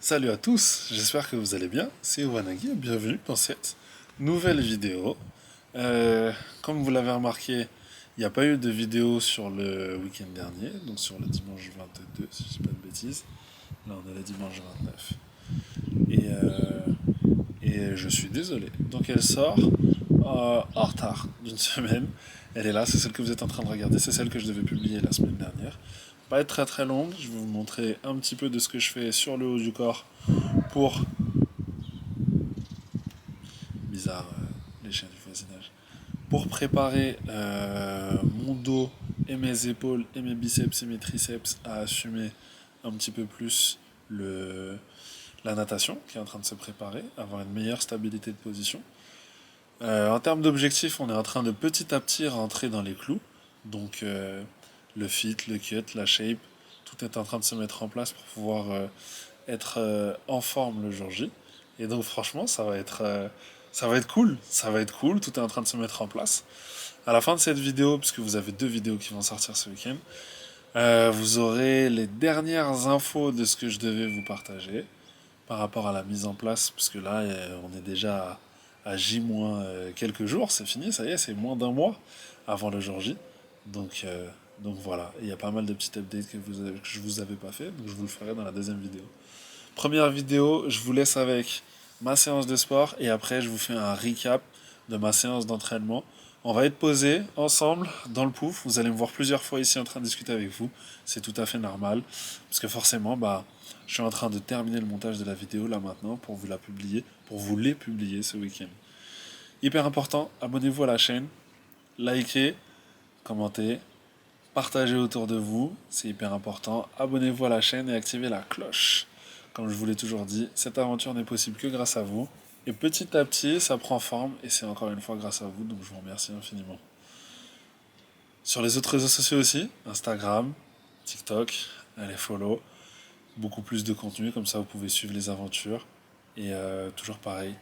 Salut à tous, j'espère que vous allez bien. C'est Owanagi et bienvenue dans cette nouvelle vidéo. Comme vous l'avez remarqué, il n'y a pas eu de vidéo sur le week-end dernier, donc sur le dimanche 22, si je dis pas de bêtises. Là, on est le dimanche 29. Et, je suis désolé. Donc elle sort en retard d'une semaine. Elle est là, c'est celle que vous êtes en train de regarder, c'est celle que je devais publier la semaine dernière. Pas être très très longue, je vais vous montrer un petit peu de ce que je fais sur le haut du corps pour bizarre, les chiens du voisinage. Pour préparer mon dos et mes épaules et mes biceps et mes triceps à assumer un petit peu plus la natation qui est en train de se préparer, avoir une meilleure stabilité de position. En termes d'objectifs, on est en train de petit à petit rentrer dans les clous. Donc le fit, le cut, la shape, tout est en train de se mettre en place pour pouvoir être en forme le jour J. Et donc franchement, ça va être cool. Ça va être cool. Tout est en train de se mettre en place. À la fin de cette vidéo, puisque vous avez deux vidéos qui vont sortir ce week-end, vous aurez les dernières infos de ce que je devais vous partager par rapport à la mise en place, puisque là, on est déjà à J- quelques jours, c'est fini, ça y est, c'est moins d'un mois avant le jour J. Donc, voilà, il y a pas mal de petits updates que je vous avais pas fait, donc je vous le ferai dans la deuxième vidéo. Première vidéo, je vous laisse avec ma séance de sport et après je vous fais un recap de ma séance d'entraînement. On va être posé ensemble dans le pouf. Vous allez me voir plusieurs fois ici en train de discuter avec vous. C'est tout à fait normal. Parce que forcément, je suis en train de terminer le montage de la vidéo là maintenant pour vous la publier, pour vous les publier ce week-end. Hyper important, abonnez-vous à la chaîne, likez, commentez, partagez autour de vous, c'est hyper important. Abonnez-vous à la chaîne et activez la cloche. Comme je vous l'ai toujours dit, cette aventure n'est possible que grâce à vous. Et petit à petit, ça prend forme et c'est encore une fois grâce à vous, donc je vous remercie infiniment. Sur les autres réseaux sociaux aussi, Instagram, TikTok, allez follow. Beaucoup plus de contenu, comme ça vous pouvez suivre les aventures. Et toujours pareil,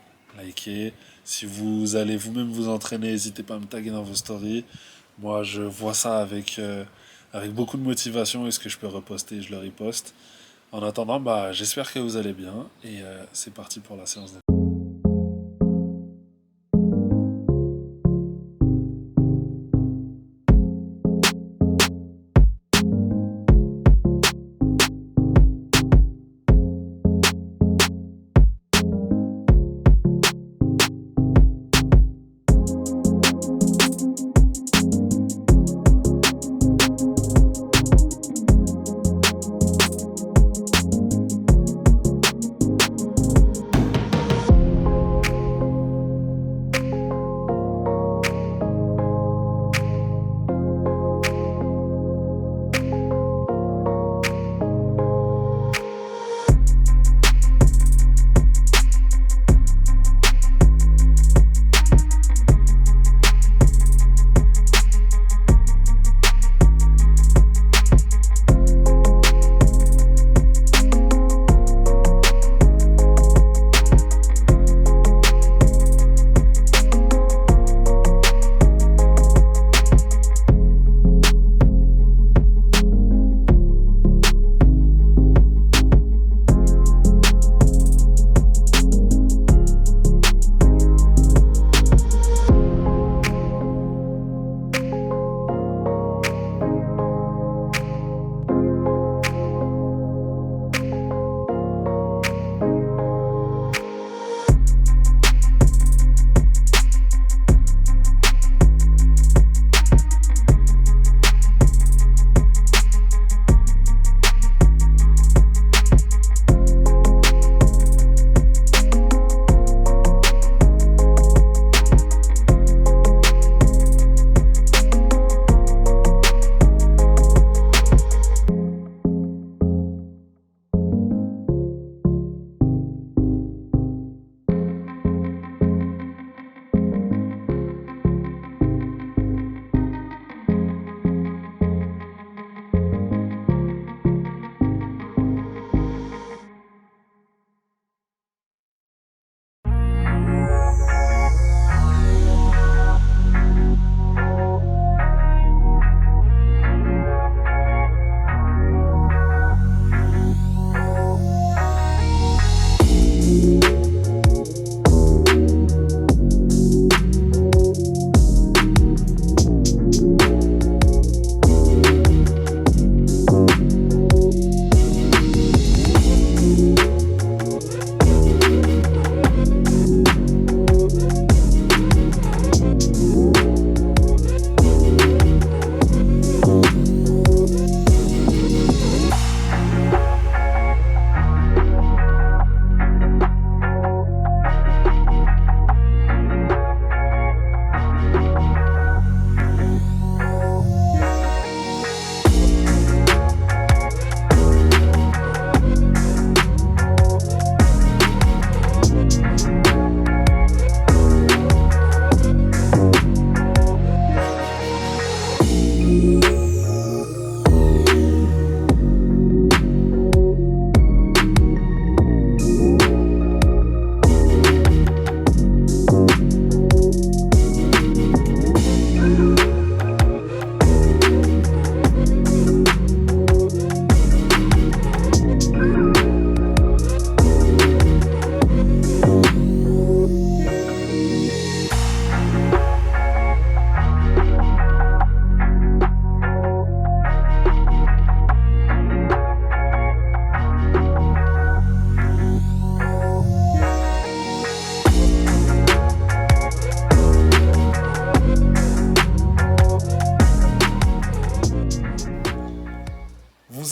likez. Si vous allez vous-même vous entraîner, n'hésitez pas à me taguer dans vos stories. Moi, je vois ça avec beaucoup de motivation et ce que je peux reposter, je le reposte. En attendant, j'espère que vous allez bien et c'est parti pour la séance de...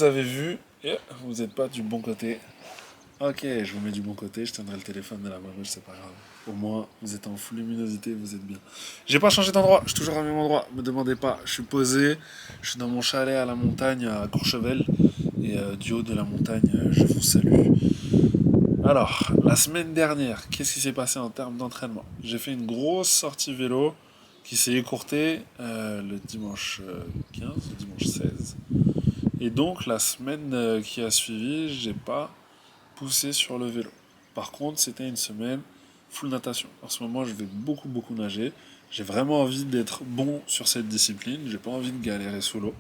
vous avez vu, et vous n'êtes pas du bon côté. Ok, je vous mets du bon côté, je tiendrai le téléphone de la main gauche, c'est pas grave. Au moins, vous êtes en full luminosité, vous êtes bien. J'ai pas changé d'endroit, je suis toujours au même endroit, me demandez pas. Je suis posé, je suis dans mon chalet à la montagne à Courchevel. Et du haut de la montagne, je vous salue. Alors, la semaine dernière, qu'est-ce qui s'est passé en termes d'entraînement? J'ai fait une grosse sortie vélo qui s'est écourtée le dimanche 15, le dimanche 16. Et donc, la semaine qui a suivi, j'ai pas poussé sur le vélo. Par contre, c'était une semaine full natation. En ce moment, je vais beaucoup, beaucoup nager. J'ai vraiment envie d'être bon sur cette discipline. J'ai pas envie de galérer sous l'eau.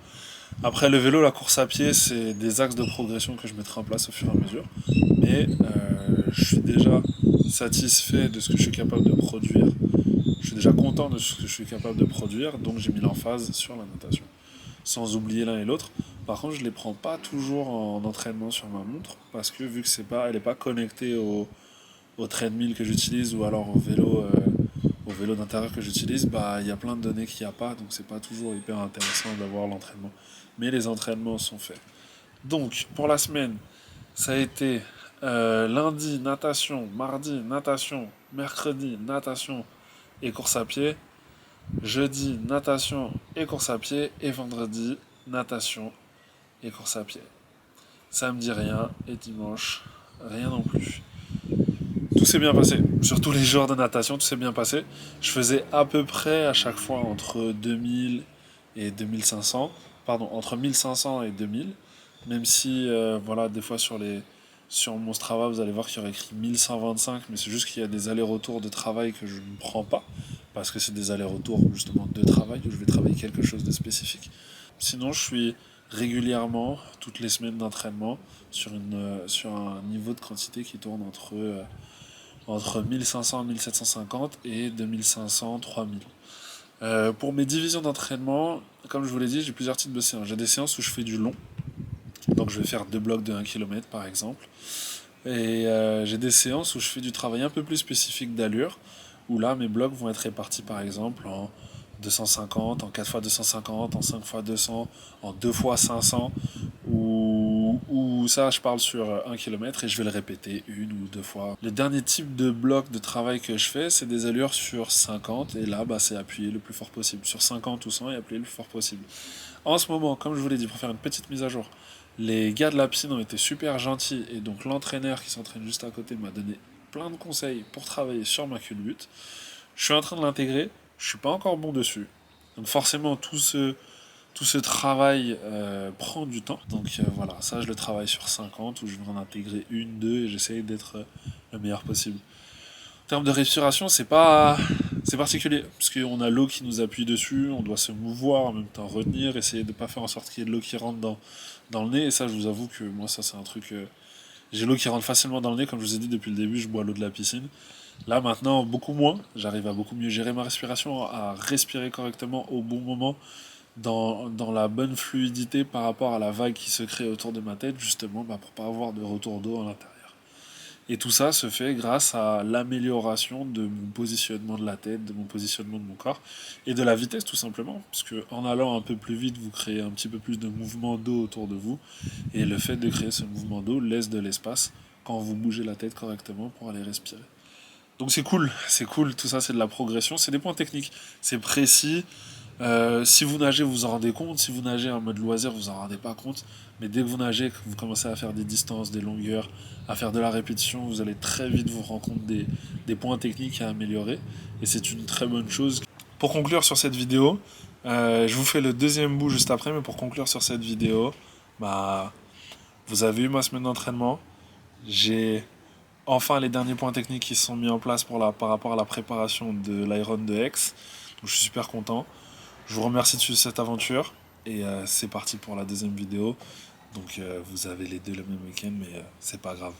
Après, le vélo, la course à pied, c'est des axes de progression que je mettrai en place au fur et à mesure. Mais je suis déjà satisfait de ce que je suis capable de produire. Je suis déjà content de ce que je suis capable de produire, donc j'ai mis l'emphase sur la natation. Sans oublier l'un et l'autre. Par contre, je ne les prends pas toujours en entraînement sur ma montre, parce que vu que elle n'est pas connectée au treadmill que j'utilise ou alors au vélo d'intérieur que j'utilise, bah il y a plein de données qu'il n'y a pas, donc c'est pas toujours hyper intéressant d'avoir l'entraînement. Mais les entraînements sont faits. Donc pour la semaine, ça a été lundi natation, mardi natation, mercredi natation et course à pied, jeudi natation et course à pied et vendredi natation et course à pied. Samedi rien et dimanche rien non plus. Tout s'est bien passé. Sur tous les jours de natation, tout s'est bien passé. Je faisais à peu près à chaque fois entre 2000 et 2500. Pardon, entre 1500 et 2000. Même si, voilà, des fois sur mon Strava, vous allez voir qu'il y aurait écrit 1125, mais c'est juste qu'il y a des allers-retours de travail que je ne prends pas. Parce que c'est des allers-retours justement de travail où je vais travailler quelque chose de spécifique. Sinon, je suis régulièrement, toutes les semaines d'entraînement, sur un niveau de quantité qui tourne entre 1500 1750 et 2500 3000. Pour mes divisions d'entraînement, comme je vous l'ai dit, j'ai plusieurs types de séances. J'ai des séances où je fais du long, donc je vais faire 2 blocs de 1 km par exemple. Et j'ai des séances où je fais du travail un peu plus spécifique d'allure, où là mes blocs vont être répartis par exemple en 250, en 4 fois 250, en 5 fois 200, en 2 fois 500, ou ça je parle sur 1 km et je vais le répéter une ou deux fois. Le dernier type de bloc de travail que je fais, c'est des allures sur 50, et là bah, c'est appuyer le plus fort possible. Sur 50 ou 100 et appuyer le plus fort possible. En ce moment, comme je vous l'ai dit, pour faire une petite mise à jour, les gars de la piscine ont été super gentils, et donc l'entraîneur qui s'entraîne juste à côté m'a donné plein de conseils pour travailler sur ma culbute. Je suis en train de l'intégrer, je suis pas encore bon dessus. Donc forcément tout ce travail prend du temps. Donc voilà, ça je le travaille sur 50 où je vais en intégrer une, deux et j'essaye d'être le meilleur possible. En termes de respiration, c'est particulier parce qu'on a l'eau qui nous appuie dessus, on doit se mouvoir en même temps retenir, essayer de ne pas faire en sorte qu'il y ait de l'eau qui rentre dans le nez. Et ça, je vous avoue que moi, ça c'est un truc. J'ai l'eau qui rentre facilement dans le nez, comme je vous ai dit depuis le début, je bois l'eau de la piscine. Là maintenant, beaucoup moins. J'arrive à beaucoup mieux gérer ma respiration, à respirer correctement au bon moment, dans la bonne fluidité par rapport à la vague qui se crée autour de ma tête, justement bah, pour pas avoir de retour d'eau à l'intérieur. Et tout ça se fait grâce à l'amélioration de mon positionnement de la tête, de mon positionnement de mon corps et de la vitesse tout simplement. Puisque en allant un peu plus vite, vous créez un petit peu plus de mouvement d'eau autour de vous. Et le fait de créer ce mouvement d'eau laisse de l'espace quand vous bougez la tête correctement pour aller respirer. Donc c'est cool, tout ça c'est de la progression, c'est des points techniques, c'est précis. Si vous nagez, vous vous en rendez compte. Si vous nagez en mode loisir, vous vous en rendez pas compte. Mais dès que vous nagez, que vous commencez à faire des distances, des longueurs, à faire de la répétition, vous allez très vite vous rendre compte des points techniques à améliorer. Et c'est une très bonne chose. Pour conclure sur cette vidéo, je vous fais le deuxième bout juste après. Mais pour conclure sur cette vidéo, bah, vous avez eu ma semaine d'entraînement. J'ai enfin les derniers points techniques qui sont mis en place par rapport à la préparation de l'Iron de Aix. Donc je suis super content. Je vous remercie de suivre cette aventure. Et c'est parti pour la deuxième vidéo. Donc vous avez les deux le même week-end, mais c'est pas grave.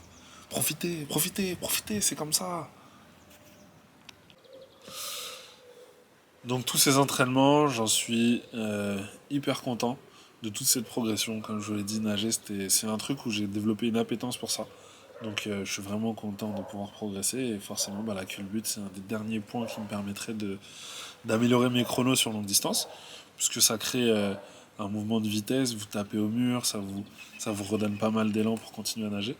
Profitez, profitez, profitez, c'est comme ça. Donc tous ces entraînements, j'en suis hyper content de toute cette progression. Comme je vous l'ai dit, nager, c'est un truc où j'ai développé une appétence pour ça. Donc je suis vraiment content de pouvoir progresser. Et forcément, bah, la culbute, c'est un des derniers points qui me permettrait d'améliorer mes chronos sur longue distance. Puisque ça crée un mouvement de vitesse, vous tapez au mur, ça vous redonne pas mal d'élan pour continuer à nager.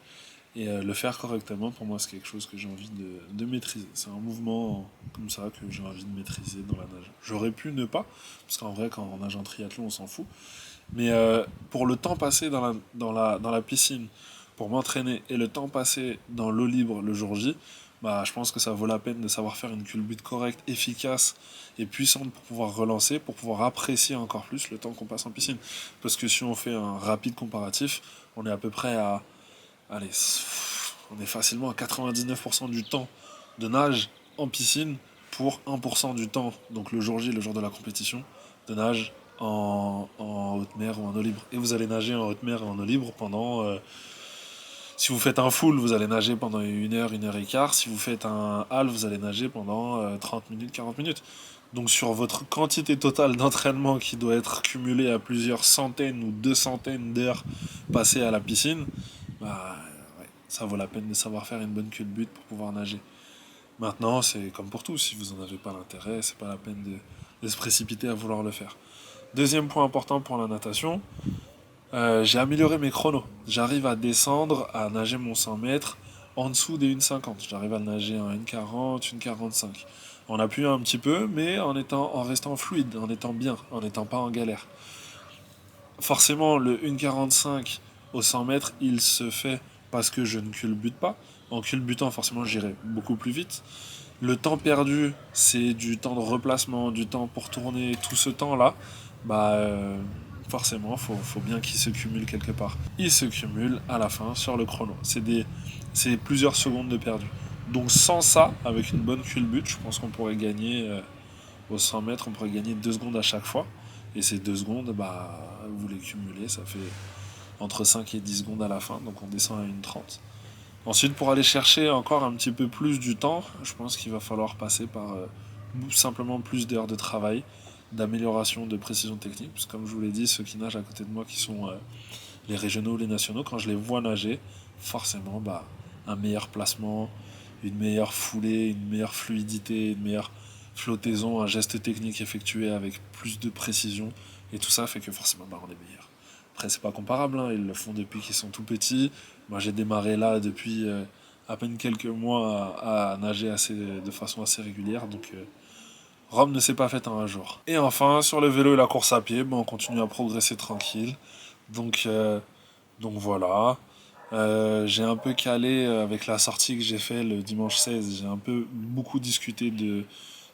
Et le faire correctement, pour moi, c'est quelque chose que j'ai envie de maîtriser. C'est un mouvement comme ça que j'ai envie de maîtriser dans la nage. J'aurais pu ne pas, parce qu'en vrai, quand on nage en triathlon, on s'en fout. Mais pour le temps passé dans la piscine, pour m'entraîner, et le temps passé dans l'eau libre le jour J, bah, je pense que ça vaut la peine de savoir faire une culbute correcte, efficace et puissante pour pouvoir relancer, pour pouvoir apprécier encore plus le temps qu'on passe en piscine. Parce que si on fait un rapide comparatif, on est à peu près à... Allez, on est facilement à 99% du temps de nage en piscine pour 1% du temps, donc le jour J, le jour de la compétition, de nage en haute mer ou en eau libre. Et vous allez nager en haute mer et en eau libre pendant... si vous faites un full, vous allez nager pendant 1 et quart. Si vous faites un half, vous allez nager pendant 30 minutes, 40 minutes. Donc sur votre quantité totale d'entraînement qui doit être cumulée à plusieurs centaines ou 200 d'heures passées à la piscine, bah, ouais, ça vaut la peine de savoir faire une bonne culbute pour pouvoir nager. Maintenant, c'est comme pour tout, si vous n'en avez pas l'intérêt, c'est pas la peine de se précipiter à vouloir le faire. Deuxième point important pour la natation, j'ai amélioré mes chronos. J'arrive à descendre, à nager mon 100 mètres en dessous des 1,50. J'arrive à le nager en 1,40, 1,45. En appuyant un petit peu, mais en restant fluide, en étant bien, en n'étant pas en galère. Forcément, le 1,45 au 100 mètres, il se fait parce que je ne culbute pas. En culbutant, forcément, j'irai beaucoup plus vite. Le temps perdu, c'est du temps de replacement, du temps pour tourner, tout ce temps-là, bah forcément, faut bien qu'il se cumule quelque part. Il se cumule à la fin sur le chrono. C'est plusieurs secondes de perdu. Donc sans ça, avec une bonne culbute, je pense qu'on pourrait gagner au 100 mètres, on pourrait gagner 2 secondes à chaque fois. Et ces 2 secondes, bah, vous les cumulez, ça fait entre 5 et 10 secondes à la fin, donc on descend à 1,30. Ensuite, pour aller chercher encore un petit peu plus du temps, je pense qu'il va falloir passer par simplement plus d'heures de travail, d'amélioration de précision technique. Parce que comme je vous l'ai dit, ceux qui nagent à côté de moi, qui sont les régionaux, les nationaux, quand je les vois nager, forcément, bah, un meilleur placement, une meilleure foulée, une meilleure fluidité, une meilleure flottaison, un geste technique effectué avec plus de précision. Et tout ça fait que forcément, bah, on est meilleur. Après, c'est pas comparable, hein, ils le font depuis qu'ils sont tout petits. Moi, j'ai démarré là depuis à peine quelques mois à nager de façon assez régulière. Donc, Rome ne s'est pas faite en un jour. Et enfin, sur le vélo et la course à pied, ben, on continue à progresser tranquille. Donc, donc voilà. J'ai un peu calé avec la sortie que j'ai fait le dimanche 16. J'ai un peu beaucoup discuté de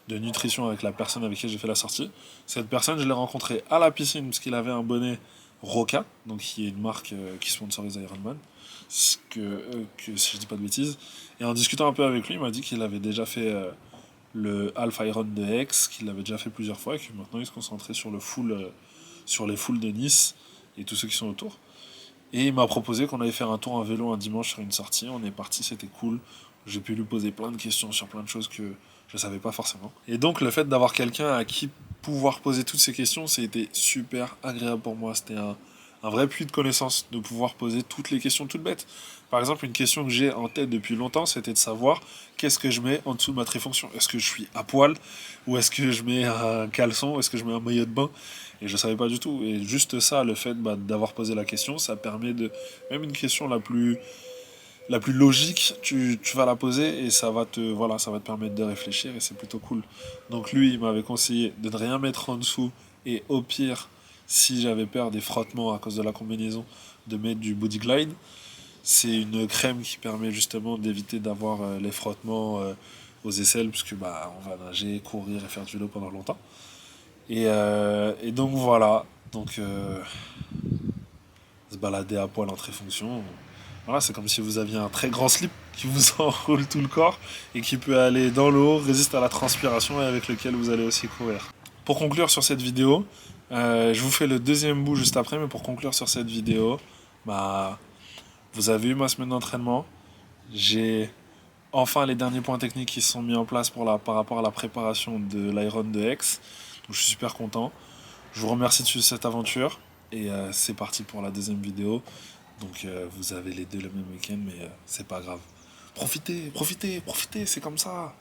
nutrition avec la personne avec qui j'ai fait la sortie. Cette personne, je l'ai rencontrée à la piscine parce qu'il avait un bonnet Roca, donc qui est une marque qui sponsorise Ironman, que si je dis pas de bêtises. Et en discutant un peu avec lui, il m'a dit qu'il avait déjà fait le Half Iron de Aix, qu'il l'avait déjà fait plusieurs fois et que maintenant il se concentrait sur sur les foules de Nice et tous ceux qui sont autour. Et il m'a proposé qu'on allait faire un tour en vélo un dimanche sur une sortie. On est parti, c'était cool. J'ai pu lui poser plein de questions sur plein de choses que je ne savais pas forcément. Et donc le fait d'avoir quelqu'un à qui pouvoir poser toutes ces questions, c'était super agréable pour moi. C'était un vrai puits de connaissances de pouvoir poser toutes les questions toutes bêtes. Par exemple, une question que j'ai en tête depuis longtemps, c'était de savoir qu'est-ce que je mets en dessous de ma tréfonction. Est-ce que je suis à poil ou est-ce que je mets un caleçon, est-ce que je mets un maillot de bain. Et je savais pas du tout. Et juste ça, le fait d'avoir posé la question, ça permet de... Même une question la plus logique, tu vas la poser et voilà, ça va te permettre de réfléchir et c'est plutôt cool. Donc lui, il m'avait conseillé de ne rien mettre en dessous et au pire, si j'avais peur des frottements à cause de la combinaison, de mettre du Body Glide. C'est une crème qui permet justement d'éviter d'avoir les frottements aux aisselles puisque bah, on va nager, courir et faire du vélo pendant longtemps. Et donc voilà, donc se balader à poil en tréfonction. Voilà, c'est comme si vous aviez un très grand slip qui vous enroule tout le corps et qui peut aller dans l'eau, résiste à la transpiration et avec lequel vous allez aussi courir. Pour conclure sur cette vidéo, je vous fais le deuxième bout juste après, mais pour conclure sur cette vidéo, bah, vous avez eu ma semaine d'entraînement. J'ai enfin les derniers points techniques qui se sont mis en place par rapport à la préparation de l'Iron de Aix. Donc je suis super content. Je vous remercie de suivre cette aventure. Et c'est parti pour la deuxième vidéo. Donc vous avez les deux le même week-end, mais c'est pas grave. Profitez, profitez, profitez, c'est comme ça.